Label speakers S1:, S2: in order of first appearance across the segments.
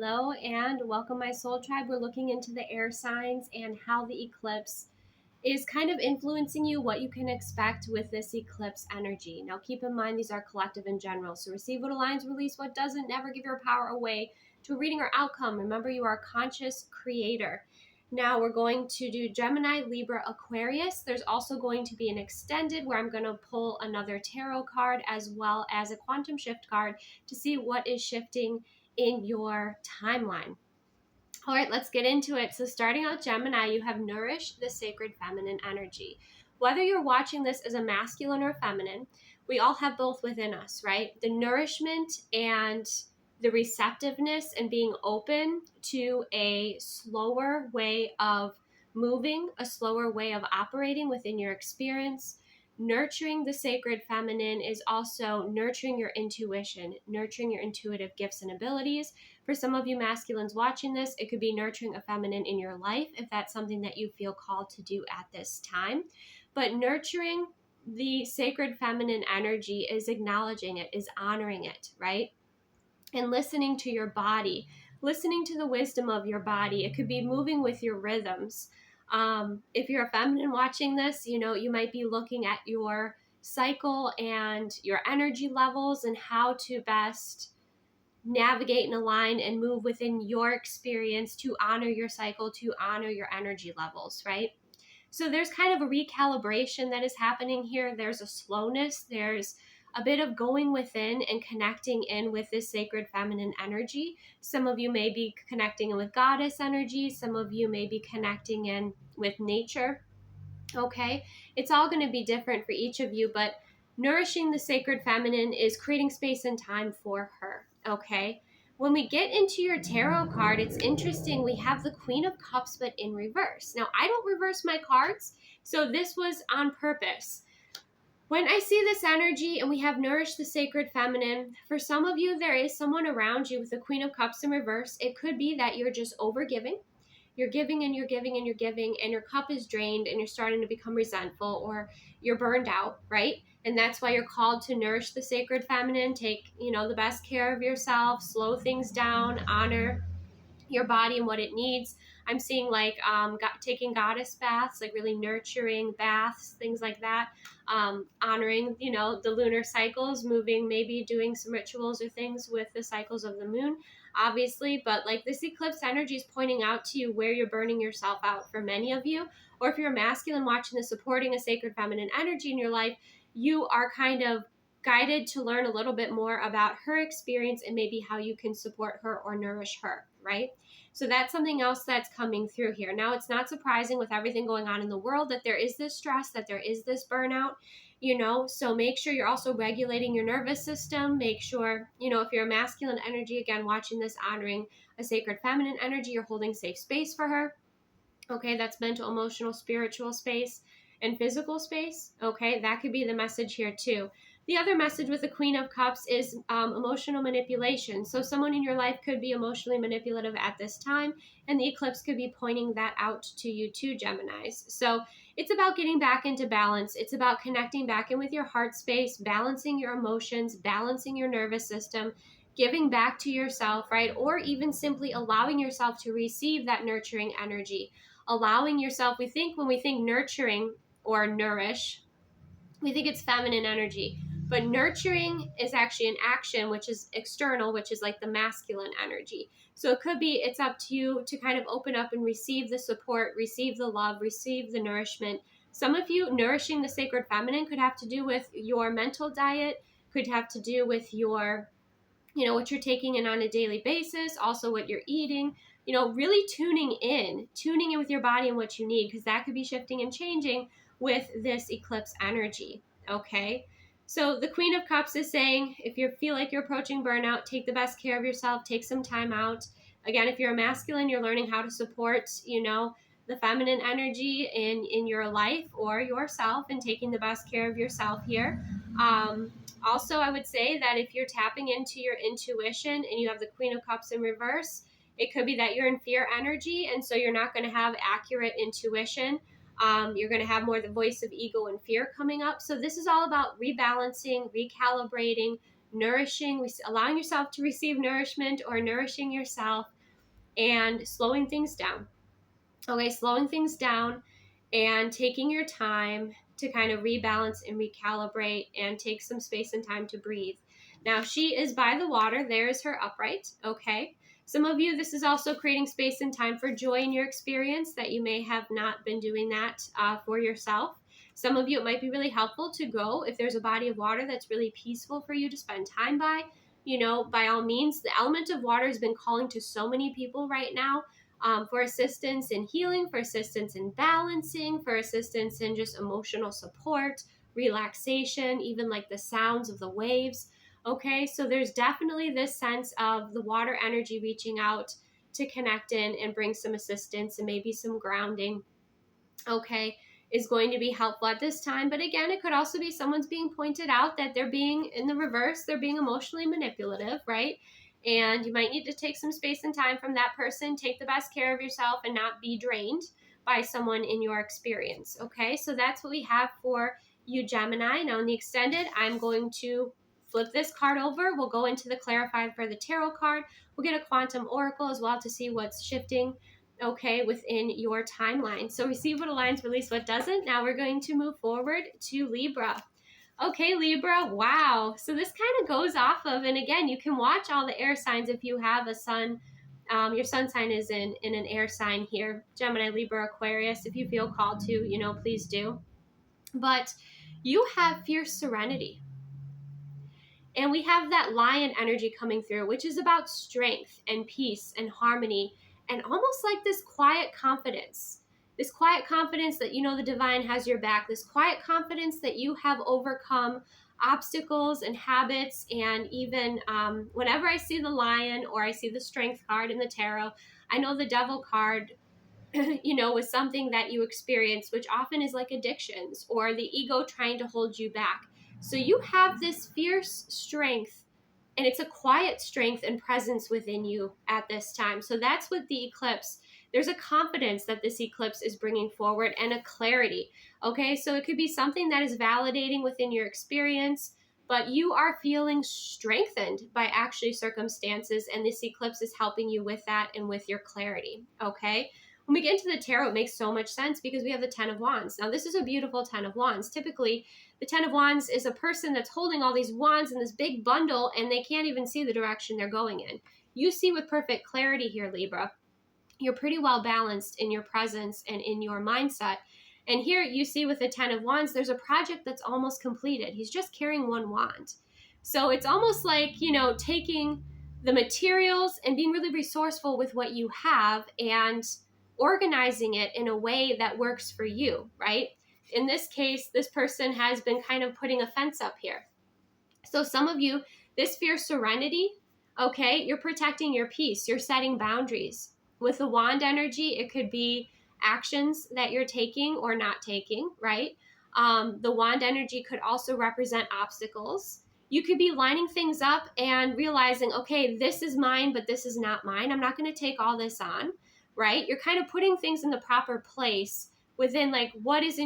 S1: Hello and welcome, my soul tribe. We're looking into the air signs and how the eclipse is kind of influencing you, what you can expect with this eclipse energy. Now, keep in mind, these are collective in general. So receive what aligns, release what doesn't. Never give your power away to a reading or outcome. Remember, you are a conscious creator. Now we're going to do Gemini, Libra, Aquarius. There's also going to be an extended where I'm going to pull another tarot card as well as a quantum shift card to see what is shifting in your timeline. All right, let's get into it. So starting out Gemini, you have Nourish the Sacred Feminine Energy. Whether you're watching this as a masculine or feminine, we all have both within us, right? The nourishment and the receptiveness and being open to a slower way of moving, a slower way of operating within your experience. Nurturing the sacred feminine is also nurturing your intuition, nurturing your intuitive gifts and abilities. For some of you masculines watching this, it could be nurturing a feminine in your life if that's something that you feel called to do at this time. But nurturing the sacred feminine energy is acknowledging it, is honoring it, right? And listening to your body, listening to the wisdom of your body. It could be moving with your rhythms. If you're a feminine watching this, you might be looking at your cycle and your energy levels and how to best navigate and align and move within your experience to honor your cycle, to honor your energy levels, right? So there's kind of a recalibration that is happening here. There's a slowness. There's a bit of going within and connecting in with this sacred feminine energy. Some of you may be connecting in with goddess energy. Some of you may be connecting in with nature. Okay, it's all going to be different for each of you, but nourishing the sacred feminine is creating space and time for her. Okay, when we get into your tarot card, it's interesting. We have the Queen of Cups, but in reverse. Now, I don't reverse my cards, so this was on purpose. When I see this energy and we have nourished the sacred feminine, for some of you, there is someone around you with the Queen of Cups in reverse. It could be that you're just overgiving. You're giving and you're giving and you're giving, and your cup is drained and you're starting to become resentful, or you're burned out, right? And that's why you're called to nourish the sacred feminine, take, the best care of yourself, slow things down, honor your body and what it needs. I'm seeing taking goddess baths, like really nurturing baths, things like that. Honoring, the lunar cycles, moving, maybe doing some rituals or things with the cycles of the moon, obviously. But like this eclipse energy is pointing out to you where you're burning yourself out for many of you. Or if you're a masculine watching this, supporting a sacred feminine energy in your life, you are kind of guided to learn a little bit more about her experience and maybe how you can support her or nourish her, right? So that's something else that's coming through here. Now, it's not surprising with everything going on in the world that there is this stress, that there is this burnout, so make sure you're also regulating your nervous system. Make sure, if you're a masculine energy, again, watching this, honoring a sacred feminine energy, you're holding safe space for her. Okay, that's mental, emotional, spiritual space and physical space. Okay, that could be the message here too. The other message with the Queen of Cups is emotional manipulation. So someone in your life could be emotionally manipulative at this time, and the eclipse could be pointing that out to you too, Geminis. So it's about getting back into balance. It's about connecting back in with your heart space, balancing your emotions, balancing your nervous system, giving back to yourself, right? Or even simply allowing yourself to receive that nurturing energy. Allowing yourself, when we think nurturing or nourish, we think it's feminine energy. But nurturing is actually an action, which is external, which is like the masculine energy. So it could be, it's up to you to kind of open up and receive the support, receive the love, receive the nourishment. Some of you, nourishing the sacred feminine could have to do with your mental diet, could have to do with your, what you're taking in on a daily basis, also what you're eating, really tuning in with your body and what you need, because that could be shifting and changing with this eclipse energy. Okay, so the Queen of Cups is saying, if you feel like you're approaching burnout, take the best care of yourself, take some time out. Again, if you're a masculine, you're learning how to support, the feminine energy in your life or yourself, and taking the best care of yourself here. Also, I would say that if you're tapping into your intuition and you have the Queen of Cups in reverse, it could be that you're in fear energy, and so you're not going to have accurate intuition. You're going to have more the voice of ego and fear coming up. So this is all about rebalancing, recalibrating, allowing yourself to receive nourishment or nourishing yourself, and slowing things down. Okay, slowing things down and taking your time to kind of rebalance and recalibrate and take some space and time to breathe. Now, she is by the water. There's her upright. Okay. Some of you, this is also creating space and time for joy in your experience that you may have not been doing that for yourself. Some of you, it might be really helpful to go if there's a body of water that's really peaceful for you to spend time by. By all means, the element of water has been calling to so many people right now. For assistance in healing, for assistance in balancing, for assistance in just emotional support, relaxation, even like the sounds of the waves. Okay, so there's definitely this sense of the water energy reaching out to connect in and bring some assistance and maybe some grounding. Okay, is going to be helpful at this time. But again, it could also be someone's being pointed out that they're being, in the reverse, they're being emotionally manipulative, right? And you might need to take some space and time from that person, take the best care of yourself, and not be drained by someone in your experience. Okay, so that's what we have for you, Gemini. Now in the extended, I'm going to flip this card over. We'll go into the clarified for the tarot card. We'll get a quantum oracle as well to see what's shifting, okay, within your timeline. So receive what aligns, release what doesn't. Now we're going to move forward to Libra. Okay, Libra, wow. So this kind of goes off of, and again, you can watch all the air signs if you have a sun. Your sun sign is in an air sign here. Gemini, Libra, Aquarius. If you feel called to, please do. But you have fierce serenity. And we have that lion energy coming through, which is about strength and peace and harmony and almost like this quiet confidence. This quiet confidence that the divine has your back. This quiet confidence that you have overcome obstacles and habits. And even whenever I see the lion or I see the strength card in the tarot, I know the devil card was something that you experience, which often is like addictions or the ego trying to hold you back. So you have this fierce strength, and it's a quiet strength and presence within you at this time. So that's what the eclipse, there's a confidence that this eclipse is bringing forward and a clarity. Okay, so it could be something that is validating within your experience, but you are feeling strengthened by actually circumstances, and this eclipse is helping you with that and with your clarity. Okay. When we get into the tarot, it makes so much sense because we have the 10 of Wands. Now, this is a beautiful 10 of Wands. Typically, the 10 of Wands is a person that's holding all these wands in this big bundle, and they can't even see the direction they're going in. You see with perfect clarity here, Libra. You're pretty well balanced in your presence and in your mindset. And here you see with the 10 of Wands, there's a project that's almost completed. He's just carrying one wand. So it's almost like, taking the materials and being really resourceful with what you have and organizing it in a way that works for you, right? In this case, this person has been kind of putting a fence up here. So some of you, this fierce serenity, okay, you're protecting your peace. You're setting boundaries. With the wand energy, it could be actions that you're taking or not taking, right? The wand energy could also represent obstacles. You could be lining things up and realizing, okay, this is mine, but this is not mine. I'm not going to take all this on, right? You're kind of putting things in the proper place within like what is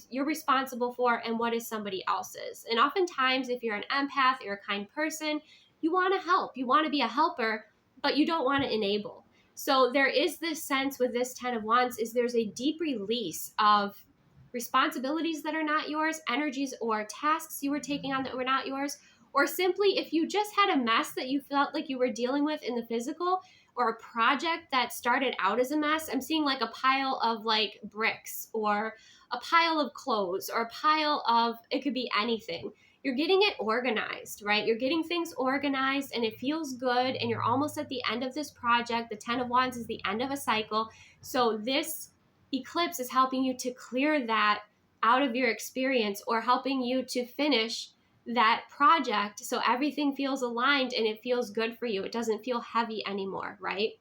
S1: you're responsible for and what is somebody else's. And oftentimes, if you're an empath, you're a kind person, you want to help, you want to be a helper, but you don't want to enable. So there is this sense with this 10 of Wands is there's a deep release of responsibilities that are not yours, energies or tasks you were taking on that were not yours, or simply if you just had a mess that you felt like you were dealing with in the physical, or a project that started out as a mess. I'm seeing like a pile of like bricks or a pile of clothes or a pile of, it could be anything. You're getting it organized, right? You're getting things organized and it feels good and you're almost at the end of this project. The 10 of Wands is the end of a cycle. So this eclipse is helping you to clear that out of your experience or helping you to finish that project so everything feels aligned and it feels good for you. It doesn't feel heavy anymore, right?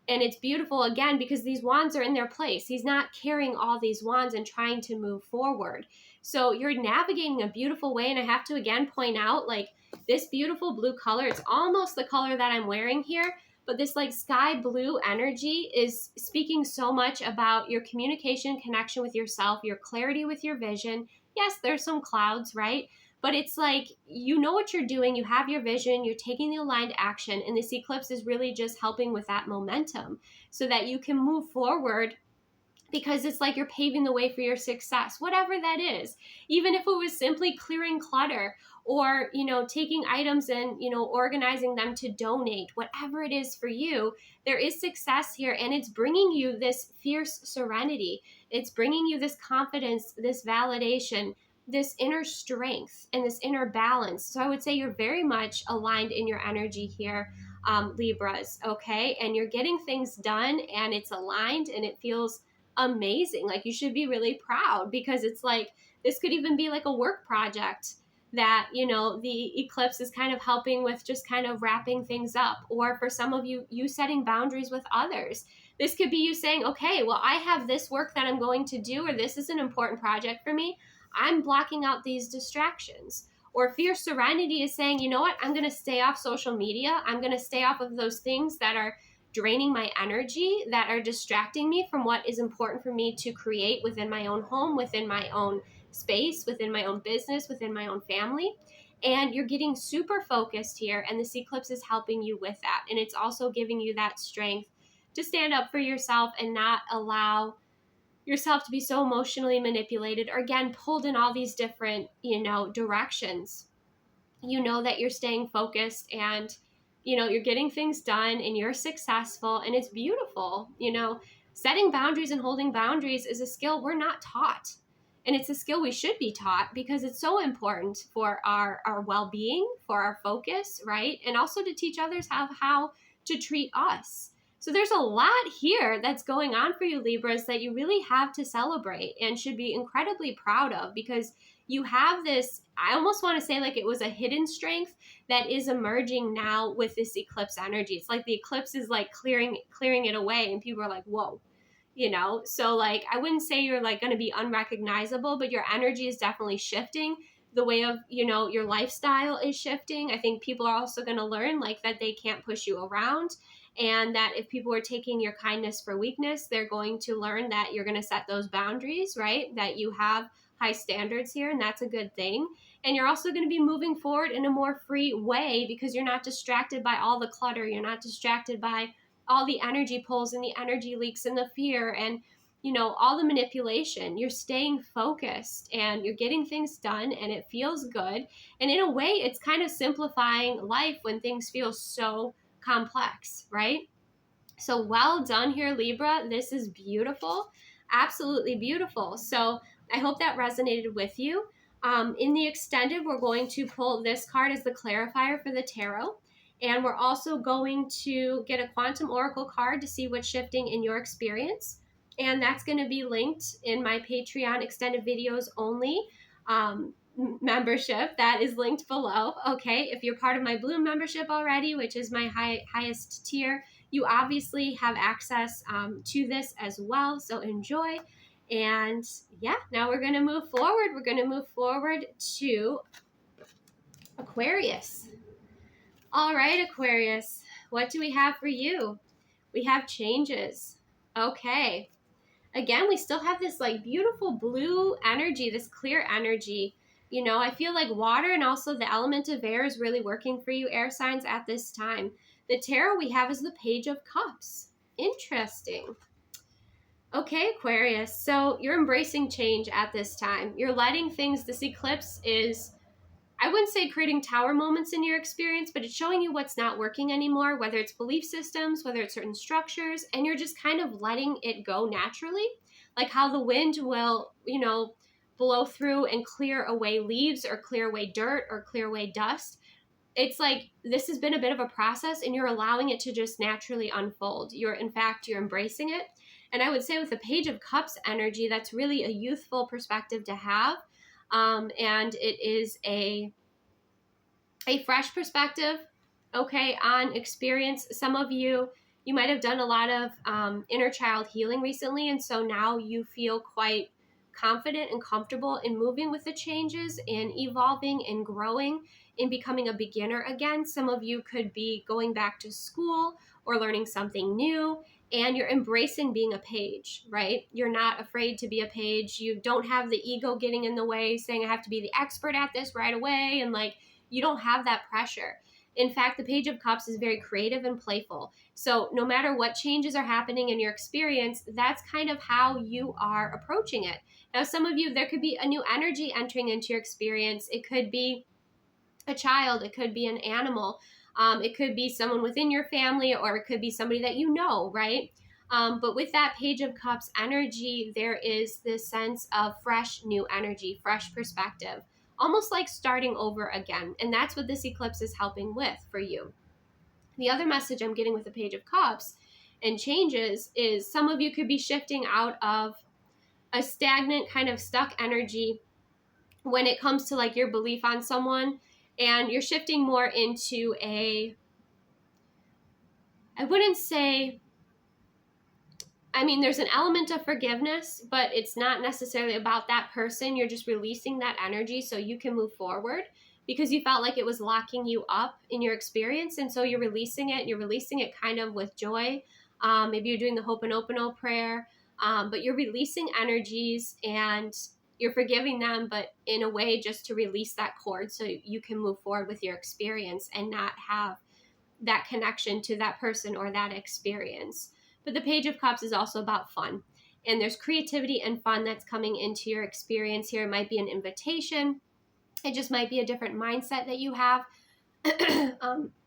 S1: And it's beautiful again because these wands are in their place. He's not carrying all these wands and trying to move forward. So you're navigating a beautiful way. And I have to again point out like this beautiful blue color, it's almost the color that I'm wearing here, but this like sky blue energy is speaking so much about your communication, connection with yourself, your clarity with your vision. Yes, there's some clouds, right? but it's like, you know what you're doing, you have your vision, you're taking the aligned action, and this eclipse is really just helping with that momentum so that you can move forward, because it's like you're paving the way for your success, whatever that is. Even if it was simply clearing clutter, or, taking items and, organizing them to donate, whatever it is for you, there is success here, and it's bringing you this fierce serenity. It's bringing you this confidence, this validation, this inner strength, and this inner balance. So I would say you're very much aligned in your energy here, Libras, okay? And you're getting things done, and it's aligned, and it feels amazing. Like, you should be really proud, because it's like, this could even be like a work project that, the eclipse is kind of helping with, just kind of wrapping things up. Or for some of you, setting boundaries with others. This could be you saying, okay, well, I have this work that I'm going to do, or this is an important project for me. I'm blocking out these distractions. Or fierce serenity is saying, you know what, I'm going to stay off social media. I'm going to stay off of those things that are draining my energy, that are distracting me from what is important for me to create within my own home, within my own space, within my own business, within my own family. And you're getting super focused here, and this eclipse is helping you with that. And it's also giving you that strength to stand up for yourself and not allow yourself to be so emotionally manipulated, or again, pulled in all these different, directions. You know that you're staying focused, and you're getting things done, and you're successful, and it's beautiful. Setting boundaries and holding boundaries is a skill we're not taught, and it's a skill we should be taught, because it's so important for our well-being, for our focus, right? And also to teach others how to treat us. So there's a lot here that's going on for you, Libras, that you really have to celebrate and should be incredibly proud of, because you have this, I almost want to say like it was a hidden strength that is emerging now with this eclipse energy. It's like the eclipse is like clearing it away, and people are like, whoa, So like, I wouldn't say you're like going to be unrecognizable, but your energy is definitely shifting. The way of, your lifestyle is shifting. I think people are also going to learn like that they can't push you around, and that if people are taking your kindness for weakness, they're going to learn that you're going to set those boundaries, right? That you have high standards here, and that's a good thing. And you're also going to be moving forward in a more free way, because you're not distracted by all the clutter. You're not distracted by all the energy pulls and the energy leaks and the fear and, all the manipulation. You're staying focused, and you're getting things done, and it feels good. And in a way, it's kind of simplifying life when things feel so complex, right? So well done here, Libra. This is beautiful. Absolutely beautiful. So I hope that resonated with you. In the extended, we're going to pull this card as the clarifier for the tarot. And we're also going to get a quantum oracle card to see what's shifting in your experience. And that's going to be linked in my Patreon extended videos only membership. That is linked below. Okay, if you're part of my Bloom membership already, which is my highest tier, you obviously have access to this as well. So enjoy. And yeah, now we're going to move forward. We're going to move forward to Aquarius. All right, Aquarius, what do we have for you? We have changes. Okay. Again, we still have this like beautiful blue energy, this clear energy. I feel like water and also the element of air is really working for you, air signs, at this time. The tarot we have is the Page of Cups. Interesting. Okay, Aquarius, so you're embracing change at this time. You're letting things, this eclipse is, I wouldn't say creating tower moments in your experience, but it's showing you what's not working anymore, whether it's belief systems, whether it's certain structures, and you're just kind of letting it go naturally. Like how the wind will, blow through and clear away leaves, or clear away dirt, or clear away dust. It's like this has been a bit of a process, and you're allowing it to just naturally unfold. You're embracing it. And I would say with the Page of Cups energy, that's really a youthful perspective to have. And it is a fresh perspective, okay, on experience. Some of you might have done a lot of inner child healing recently, and so now you feel quite confident and comfortable in moving with the changes, in evolving and growing, in becoming a beginner again. Some of you could be going back to school or learning something new, and you're embracing being a page, right? You're not afraid to be a page. You don't have the ego getting in the way, saying I have to be the expert at this right away. And like, you don't have that pressure. In fact, the Page of Cups is very creative and playful. So no matter what changes are happening in your experience, that's kind of how you are approaching it. Now, some of you, there could be a new energy entering into your experience. It could be a child, it could be an animal, it could be someone within your family, or it could be somebody that you know, right? But with that Page of Cups energy, there is this sense of fresh new energy, fresh perspective, almost like starting over again. And that's what this eclipse is helping with for you. The other message I'm getting with the Page of Cups and changes is some of you could be shifting out of a stagnant, kind of stuck energy when it comes to like your belief on someone, and you're shifting more into I wouldn't say, I mean, there's an element of forgiveness, but it's not necessarily about that person. You're just releasing that energy so you can move forward, because you felt like it was locking you up in your experience. And so you're releasing it. You're releasing it kind of with joy. Maybe you're doing the Ho'oponopono prayer, but you're releasing energies and you're forgiving them, but in a way just to release that cord so you can move forward with your experience and not have that connection to that person or that experience. But the Page of Cups is also about fun. And there's creativity and fun that's coming into your experience here. It might be an invitation. It just might be a different mindset that you have.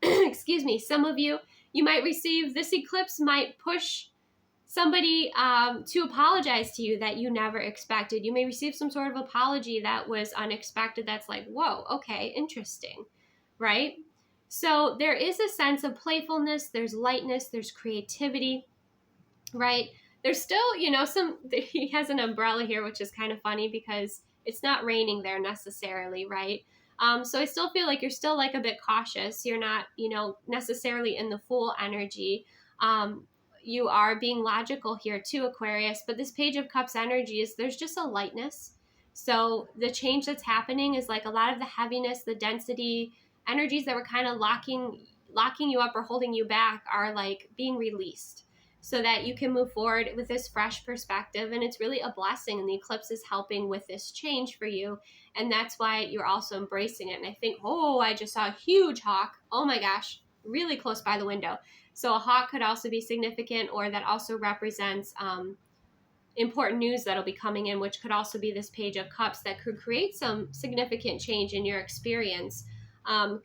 S1: Excuse me. Some of you, you might receive, this eclipse might push somebody to apologize to you that you never expected. You may receive some sort of apology that was unexpected. That's like, whoa, okay, interesting, right? So there is a sense of playfulness, there's lightness, there's creativity, right? There's still, he has an umbrella here, which is kind of funny because it's not raining there necessarily, right? So I still feel like you're still like a bit cautious. You're not, necessarily in the full energy. You are being logical here too, Aquarius, but this Page of Cups energy is, there's just a lightness. So the change that's happening is like a lot of the heaviness, the density, energies that were kind of locking you up or holding you back are like being released so that you can move forward with this fresh perspective. And it's really a blessing. And the eclipse is helping with this change for you. And that's why you're also embracing it. And I think, I just saw a huge hawk. Oh my gosh, really close by the window. So a hawk could also be significant, or that also represents important news that'll be coming in, which could also be this Page of Cups that could create some significant change in your experience.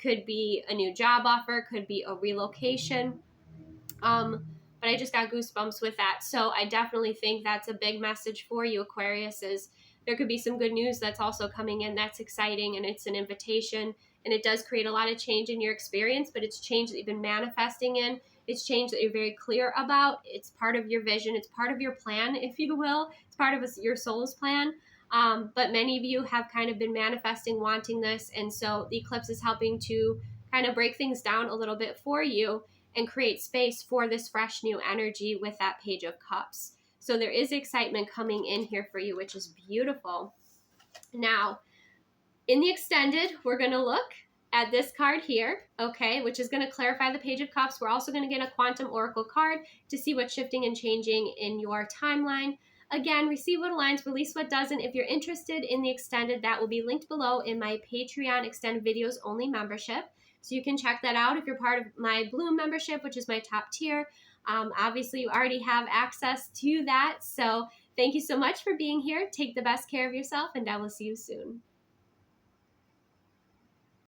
S1: Could be a new job offer, could be a relocation. But I just got goosebumps with that. So I definitely think that's a big message for you, Aquarius, is there could be some good news that's also coming in that's exciting, and it's an invitation, and it does create a lot of change in your experience, but it's change that you've been manifesting in. It's change that you're very clear about. It's part of your vision. It's part of your plan, if you will. It's part of your soul's plan. But many of you have kind of been manifesting, wanting this. And so the eclipse is helping to kind of break things down a little bit for you and create space for this fresh new energy with that Page of Cups. So there is excitement coming in here for you, which is beautiful. Now, in the extended, we're going to look at this card here, okay, which is going to clarify the Page of Cups. We're also going to get a Quantum Oracle card to see what's shifting and changing in your timeline. Again, receive what aligns, release what doesn't. If you're interested in the extended, that will be linked below in my Patreon extended videos only membership. So you can check that out if you're part of my Bloom membership, which is my top tier. Obviously, you already have access to that. So thank you so much for being here. Take the best care of yourself, and I will see you soon.